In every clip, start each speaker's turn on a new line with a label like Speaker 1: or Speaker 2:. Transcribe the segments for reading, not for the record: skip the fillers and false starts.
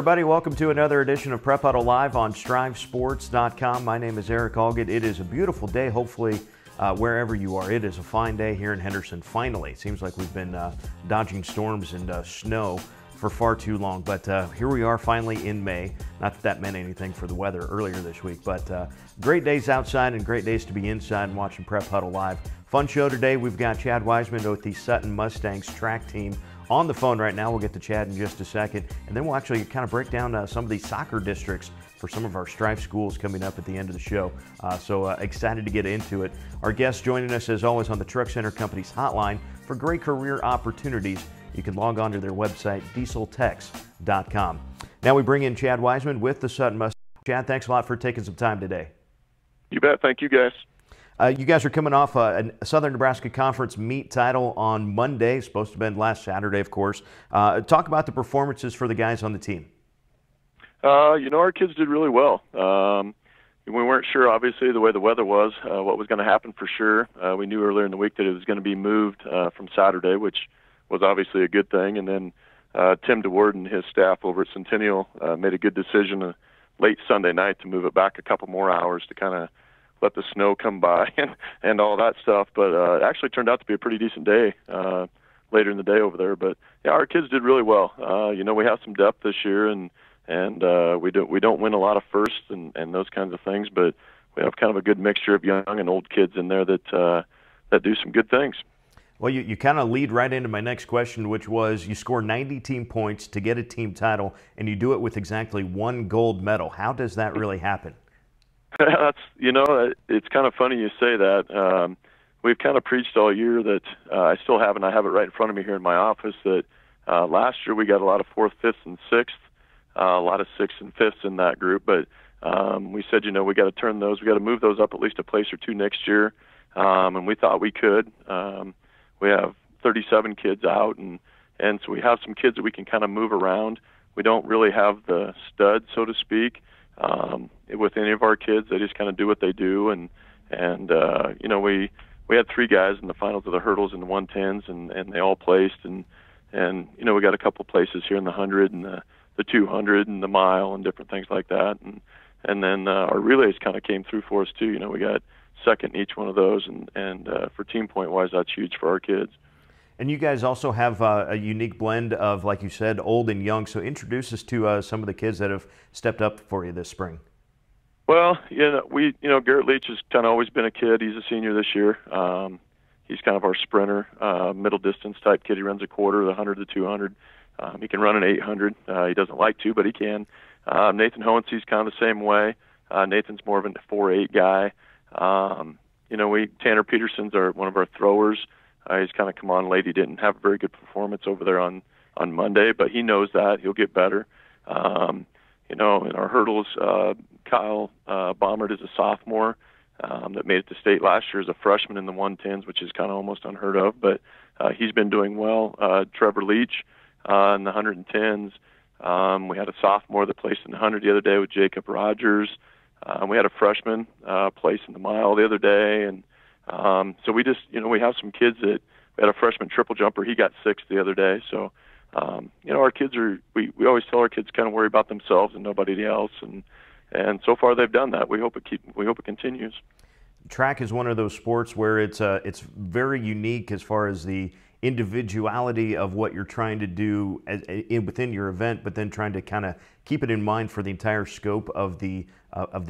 Speaker 1: everybody. Welcome to another edition of Prep Huddle Live on StriveSports.com. My name is Eric Allgood. It is a beautiful day, hopefully, wherever you are. It is a fine day here in Henderson, finally. It seems like we've been dodging storms and snow for far too long, but here we are finally in May. Not that that meant anything for the weather earlier this week, but great days outside and great days to be inside and watching Prep Huddle Live. Fun show today. We've got Chad Wiseman with the Sutton Mustangs track team on the phone right now. We'll get to Chad in just a second, and then we'll actually kind of break down some of these soccer districts for some of our Strive schools coming up at the end of the show. So excited to get into it. Our guest joining us, as always, on the Truck Center Company's hotline for great career opportunities. You can log on to their website, dieseltex.com. Now we bring in Chad Wiseman with the Sutton Mustangs. Chad, thanks a lot for taking some time today.
Speaker 2: You bet. Thank you, guys.
Speaker 1: You guys are coming off a Southern Nebraska Conference meet title on Monday. Supposed to have been last Saturday, of course. Talk about the performances for the guys on the team.
Speaker 2: Our kids did really well. We weren't sure, obviously, the way the weather was, what was going to happen for sure. We knew earlier in the week that it was going to be moved from Saturday, which was obviously a good thing. And then Tim DeWard and his staff over at Centennial made a good decision late Sunday night to move it back a couple more hours to kind of let the snow come by and all that stuff. But it actually turned out to be a pretty decent day later in the day over there. But yeah, our kids did really well. We have some depth this year, and we don't win a lot of firsts and those kinds of things, but we have kind of a good mixture of young and old kids in there that do some good things.
Speaker 1: Well, you kind of lead right into my next question, which was you score 90 team points to get a team title, and you do it with exactly one gold medal. How does that really happen?
Speaker 2: It's kind of funny you say that. We've kind of preached all year that I still have, and I have it right in front of me here in my office, that last year we got a lot of 4th, 5th, and 6th, a lot of 6th and 5ths in that group. But we said, we got to turn those, we got to move those up at least a place or two next year, and we thought we could. We have 37 kids out, and so we have some kids that we can kind of move around. We don't really have the stud, so to speak, with any of our kids. They just kind of do what they do, and we had 3 guys in the finals of the hurdles and the 110s, and they all placed, and we got a couple places here in the 100 and the 200 and the mile and different things like that, and then our relays kind of came through for us too. We got second in each one of those, and for team point wise, that's huge for our kids.
Speaker 1: And you guys also have a unique blend of, like you said, old and young. So introduce us to some of the kids that have stepped up for you this spring.
Speaker 2: Well, Garrett Leach has kind of always been a kid. He's a senior this year. He's kind of our sprinter, middle distance type kid. He runs a quarter, the 100, the 200. He can run an 800. He doesn't like to, but he can. Nathan Hohensy's kind of the same way. Nathan's more of a 4'8" guy. Tanner Peterson's one of our throwers. He's kind of come on late. He didn't have a very good performance over there on Monday, but he knows that. He'll get better. In our hurdles, Kyle Baumert is a sophomore that made it to state last year as a freshman in the 110s, which is kind of almost unheard of, but he's been doing well. Trevor Leach in the 110s. We had a sophomore that placed in the 100 the other day with Jacob Rogers. We had a freshman place in the mile the other day, and so we just, we have some kids that we had a freshman triple jumper. He got 6th the other day. So, our kids we always tell our kids kind of worry about themselves and nobody else, and so far they've done that. We hope it continues.
Speaker 1: Track is one of those sports where it's very unique as far as the individuality of what you're trying to do within your event, but then trying to kind of keep it in mind for the entire scope of the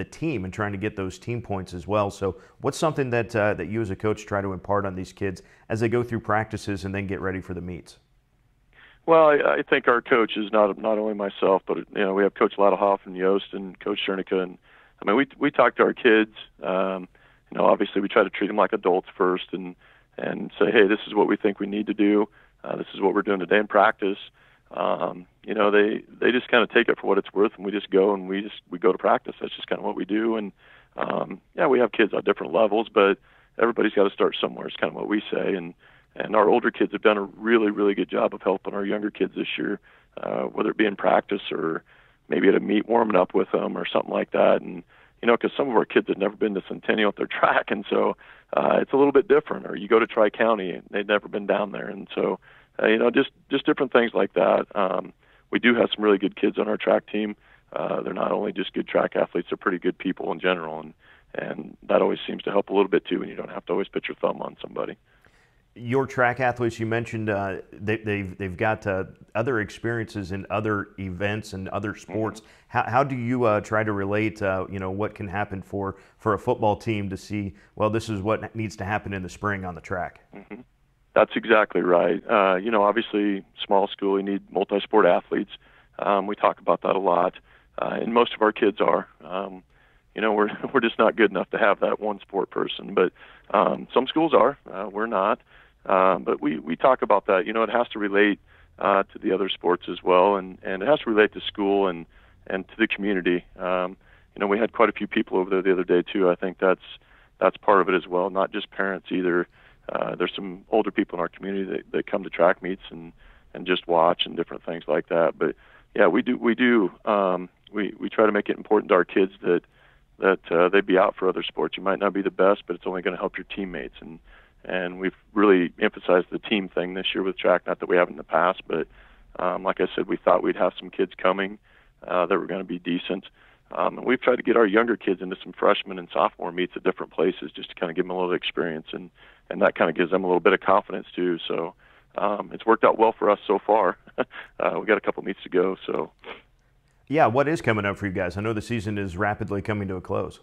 Speaker 1: team and trying to get those team points as well. So what's something that you as a coach try to impart on these kids as they go through practices and then get ready for the meets?
Speaker 2: Well, I think our coach is not only myself, but we have Coach Ladehoff and Yost and Coach Schernicke, and I mean we talk to our kids. Obviously we try to treat them like adults first, and say, hey, this is what we think we need to do. This is what we're doing today in practice. They just kind of take it for what it's worth, and we just go and we go to practice. That's just kind of what we do. And we have kids on different levels, but everybody's got to start somewhere. It's kind of what we say. And our older kids have done a really, really good job of helping our younger kids this year, whether it be in practice or maybe at a meet warming up with them or something like that. And because some of our kids have never been to Centennial at their track, and so it's a little bit different. Or you go to Tri-County, and they've never been down there, and so just different things like that. we do have some really good kids on our track team. They're not only just good track athletes, they're pretty good people in general, and that always seems to help a little bit too when you don't have to always put your thumb on somebody.
Speaker 1: Your track athletes, you mentioned they've got other experiences in other events and other sports. How do you try to relate, what can happen for a football team to see, well, this is what needs to happen in the spring on the track?
Speaker 2: That's exactly right. Obviously, small school, you need multi-sport athletes. We talk about that a lot, and most of our kids are. We're just not good enough to have that one sport person, but some schools are. We're not. But we talk about that. It has to relate to the other sports as well, and it has to relate to school and to the community. We had quite a few people over there the other day too. I think that's part of it as well, not just parents either. There's some older people in our community that come to track meets and just watch and different things like that. But yeah, we do. We try to make it important to our kids that they be out for other sports. You might not be the best, but it's only going to help your teammates. And we've really emphasized the team thing this year with track, not that we haven't in the past, but like I said, we thought we'd have some kids coming that were going to be decent. And we've tried to get our younger kids into some freshman and sophomore meets at different places just to kind of give them a little experience, and that kind of gives them a little bit of confidence too. So it's worked out well for us so far. We got a couple meets to go. So
Speaker 1: yeah, what is coming up for you guys? I know the season is rapidly coming to a close.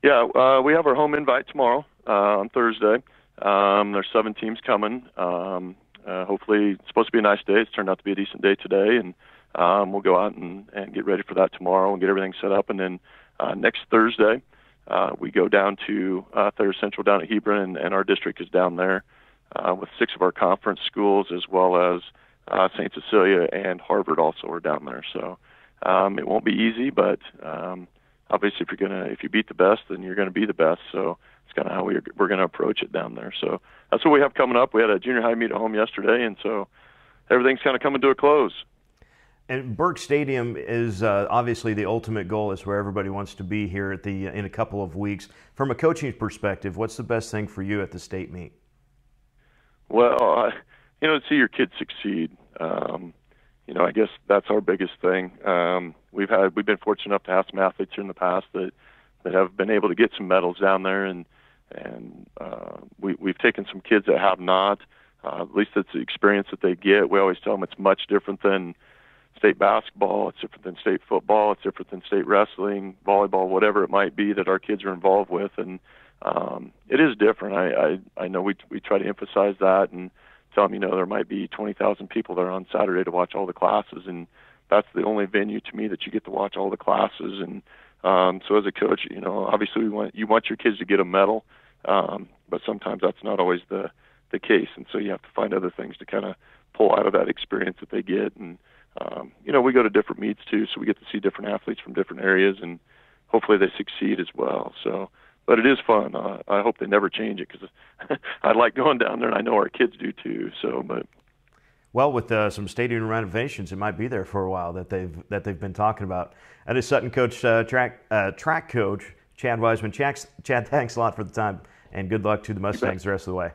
Speaker 2: Yeah, we have our home invite tomorrow on Thursday. There's 7 teams coming. Hopefully, it's supposed to be a nice day. It's turned out to be a decent day today, and we'll go out and get ready for that tomorrow and get everything set up. And then next Thursday, we go down to Thayer Central down at Hebron, and our district is down there with 6 of our conference schools, as well as St. Cecilia and Harvard also are down there. So it won't be easy, but obviously, if you beat the best, then you're going to be the best. So it's kind of how we're going to approach it down there. So that's what we have coming up. We had a junior high meet at home yesterday, and so everything's kind of coming to a close.
Speaker 1: And Burke Stadium is obviously the ultimate goal. Is where everybody wants to be here in a couple of weeks. From a coaching perspective, what's the best thing for you at the state meet?
Speaker 2: Well, to see your kids succeed. I guess that's our biggest thing. We've been fortunate enough to have some athletes here in the past that have been able to get some medals down there, and we've taken some kids that have not. At least it's the experience that they get. We always tell them it's much different than state basketball. It's different than state football. It's different than state wrestling, volleyball, whatever it might be that our kids are involved with, and it is different. I know we try to emphasize that and tell them, there might be 20,000 people there on Saturday to watch all the classes, and that's the only venue to me that you get to watch all the classes. And so as a coach, obviously you want your kids to get a medal, but sometimes that's not always the case, and so you have to find other things to kind of pull out of that experience that they get. And we go to different meets too, so we get to see different athletes from different areas, and hopefully they succeed as well. So. But it is fun. I hope they never change it, because I like going down there, and I know our kids do too. So,
Speaker 1: well, with some stadium renovations, it might be there for a while that they've been talking about. That is Sutton coach, track coach Chad Wiseman. Chad, thanks a lot for the time, and good luck to the Mustangs the rest of the way.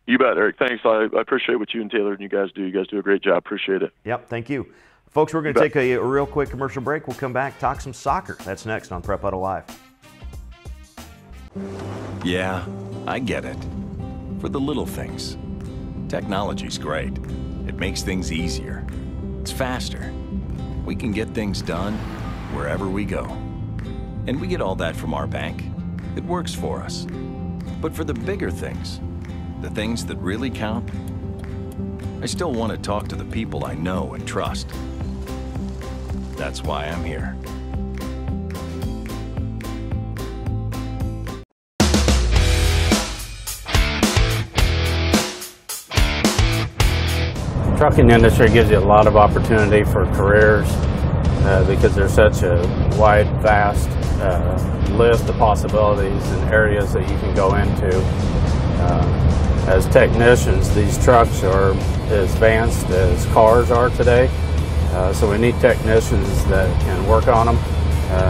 Speaker 2: You bet, Eric. Thanks. I appreciate what you and Taylor and you guys do. You guys do a great job. Appreciate it.
Speaker 1: Yep. Thank you, folks. We're going to take a real quick commercial break. We'll come back, talk some soccer. That's next on Prep Huddle Live.
Speaker 3: Yeah, I get it. For the little things. Technology's great. It makes things easier. It's faster. We can get things done wherever we go. And we get all that from our bank. It works for us. But for the bigger things, the things that really count, I still want to talk to the people I know and trust. That's why I'm here.
Speaker 4: Trucking industry gives you a lot of opportunity for careers because there's such a wide, vast list of possibilities and areas that you can go into. As technicians, these trucks are as advanced as cars are today, so we need technicians that can work on them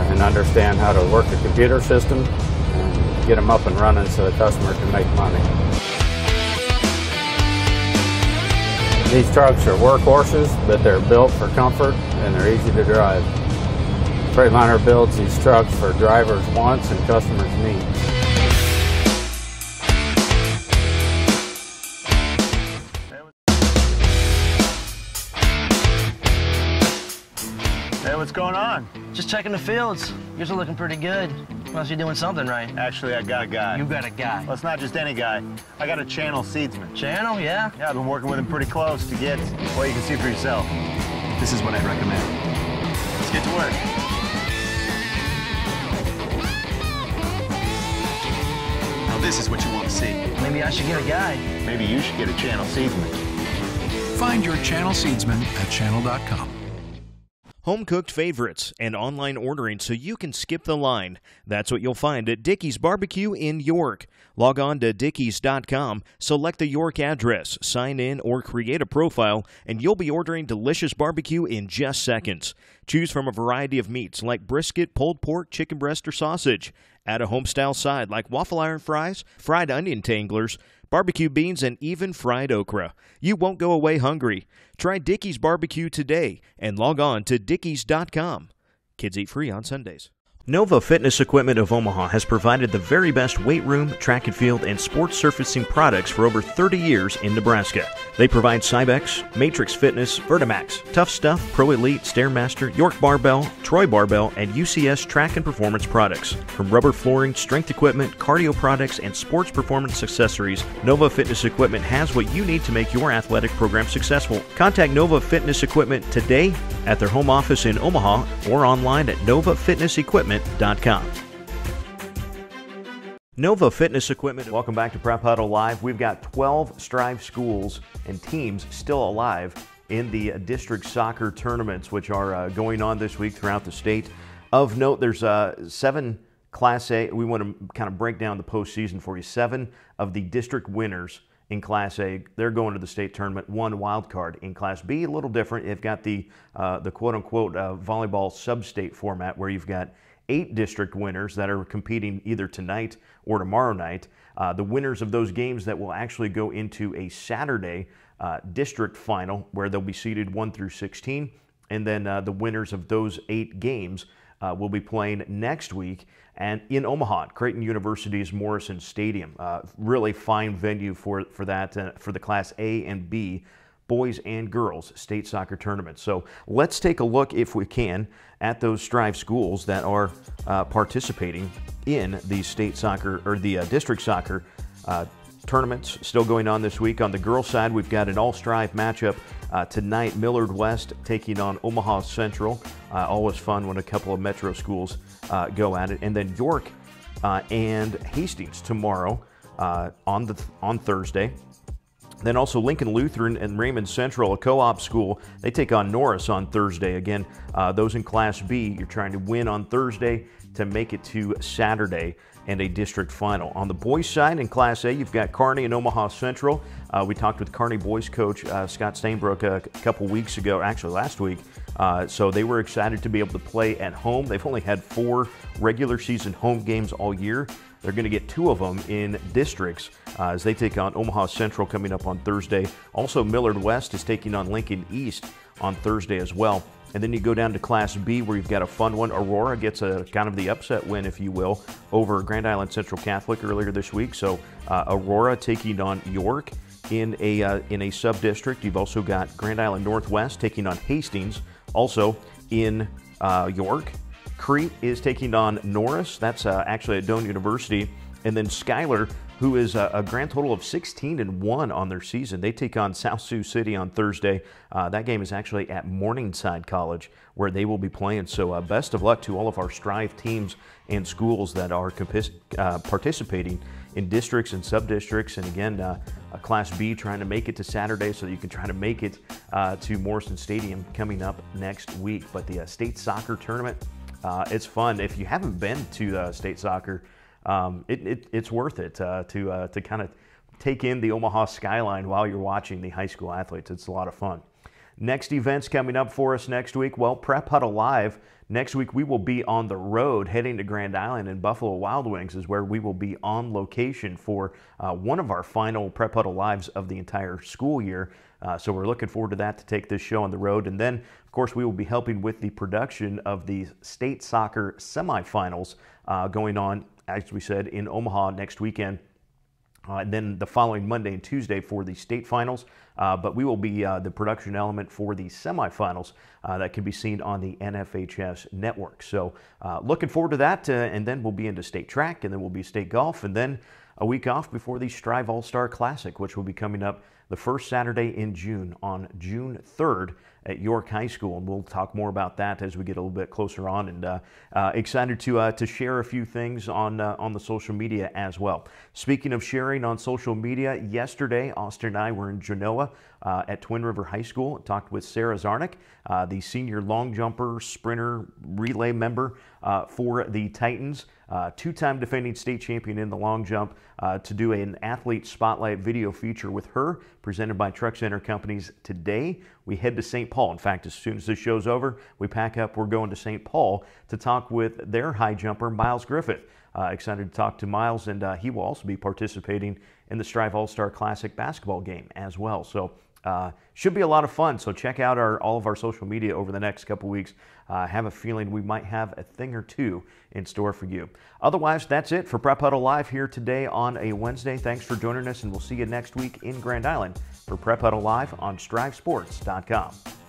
Speaker 4: and understand how to work a computer system and get them up and running so the customer can make money. These trucks are workhorses, but they're built for comfort and they're easy to drive. Freightliner builds these trucks for drivers' wants and customers' needs.
Speaker 5: Hey, what's going on?
Speaker 6: Just checking the fields. Yours are looking pretty good. Must be doing something right.
Speaker 5: Actually, I got a guy.
Speaker 6: You got a guy?
Speaker 5: Well, it's not just any guy. I got a channel seedsman.
Speaker 6: Channel, yeah?
Speaker 5: Yeah, I've been working with him pretty close to get, well, you can see for yourself. This is what I'd recommend. Let's get to work. Now, this is what you want to see.
Speaker 6: Maybe I should get a guy.
Speaker 5: Maybe you should get a channel seedsman.
Speaker 7: Find your channel seedsman at channel.com.
Speaker 1: Home-cooked favorites and online ordering so you can skip the line. That's what you'll find at Dickey's Barbecue in York. Log on to dickeys.com, select the York address, sign in, or create a profile, and you'll be ordering delicious barbecue in just seconds. Choose from a variety of meats like brisket, pulled pork, chicken breast, or sausage. Add a home-style side like waffle iron fries, fried onion tanglers, barbecue beans, and even fried okra. You won't go away hungry. Try Dickey's Barbecue today and log on to dickeys.com. Kids eat free on Sundays. Nova Fitness Equipment of Omaha has provided the very best weight room, track and field, and sports surfacing products for over 30 years in Nebraska. They provide Cybex, Matrix Fitness, Vertimax, Tough Stuff, Pro Elite, Stairmaster, York Barbell, Troy Barbell, and UCS track and performance products. From rubber flooring, strength equipment, cardio products, and sports performance accessories, Nova Fitness Equipment has what you need to make your athletic program successful. Contact Nova Fitness Equipment today at their home office in Omaha or online at novafitnessequipment.com. Nova Fitness Equipment. Welcome back to Prep Huddle Live. We've got 12 Strive schools and teams still alive in the district soccer tournaments, which are going on this week throughout the state. Of note, there's 7 Class A. We want to kind of break down the postseason for you. 7 of the district winners in Class A, they're going to the state tournament. 1 wild card in Class B, a little different. You've got the quote-unquote volleyball sub-state format where you've got 8 district winners that are competing either tonight or tomorrow night. The winners of those games that will actually go into a Saturday district final where they'll be seeded 1 through 16. And then the winners of those 8 games will be playing next week and in Omaha, Creighton University's Morrison Stadium. Really fine venue for that, for the Class A and B boys and girls state soccer tournaments. So let's take a look, if we can, at those Strive schools that are participating in the state soccer or the district soccer tournaments still going on this week. On the girls' side, we've got an all-Strive matchup tonight. Millard West taking on Omaha Central. Always fun when a couple of metro schools go at it. And then York and Hastings tomorrow on Thursday. Then also Lincoln Lutheran and Raymond Central, a co-op school, they take on Norris on Thursday. Again, those in Class B, you're trying to win on Thursday to make it to Saturday and a district final. On the boys' side in Class A, you've got Kearney and Omaha Central. We talked with Kearney boys coach Scott Stainbrook a couple weeks ago, actually last week. So they were excited to be able to play at home. They've only had 4 regular season home games all year. They're going to get 2 of them in districts as they take on Omaha Central coming up on Thursday. Also, Millard West is taking on Lincoln East on Thursday as well. And then you go down to Class B where you've got a fun one. Aurora gets a kind of the upset win, if you will, over Grand Island Central Catholic earlier this week. So Aurora taking on York in a sub-district. You've also got Grand Island Northwest taking on Hastings, also in York. Crete is taking on Norris. That's actually at Doane University. And then Schuyler, who is a grand total of 16-1 on their season. They take on South Sioux City on Thursday. That game is actually at Morningside College where they will be playing. So best of luck to all of our Strive teams and schools that are participating in districts and sub-districts. And again, Class B trying to make it to Saturday so that you can try to make it to Morrison Stadium coming up next week. But the state soccer tournament, it's fun. If you haven't been to state soccer, it's worth it to kind of take in the Omaha skyline while you're watching the high school athletes. It's a lot of fun. Next events coming up for us next week. Well, Prep Huddle Live. Next week we will be on the road heading to Grand Island, and Buffalo Wild Wings is where we will be on location for one of our final Prep Huddle Lives of the entire school year. So we're looking forward to that, to take this show on the road. And then, of course, we will be helping with the production of the state soccer semifinals going on, as we said, in Omaha next weekend. And then the following Monday and Tuesday for the state finals. But we will be the production element for the semifinals that can be seen on the NFHS network. So looking forward to that. And then we'll be into state track, and then we'll be state golf, and then a week off before the Strive All-Star Classic, which will be coming up the first Saturday in June, on June 3rd at York High School. And we'll talk more about that as we get a little bit closer on, and excited to share a few things on the social media as well. Speaking of sharing on social media, yesterday Austin and I were in Genoa at Twin River High School. Talked with Sarah Zarnick, the senior long jumper, sprinter, relay member for the Titans, two-time defending state champion in the long jump, to do an athlete spotlight video feature with her, presented by Truck Center Companies. Today we head to St. Paul. In fact, as soon as this show's over, we pack up, we're going to St. Paul to talk with their high jumper, Miles Griffith. Excited to talk to Miles, and he will also be participating in the Strive All-Star Classic basketball game as well. So should be a lot of fun. So check out all of our social media over the next couple weeks. Have a feeling we might have a thing or two in store for you. Otherwise, that's it for Prep Huddle Live here today on a Wednesday. Thanks for joining us, and we'll see you next week in Grand Island for Prep Huddle Live on StriveSports.com.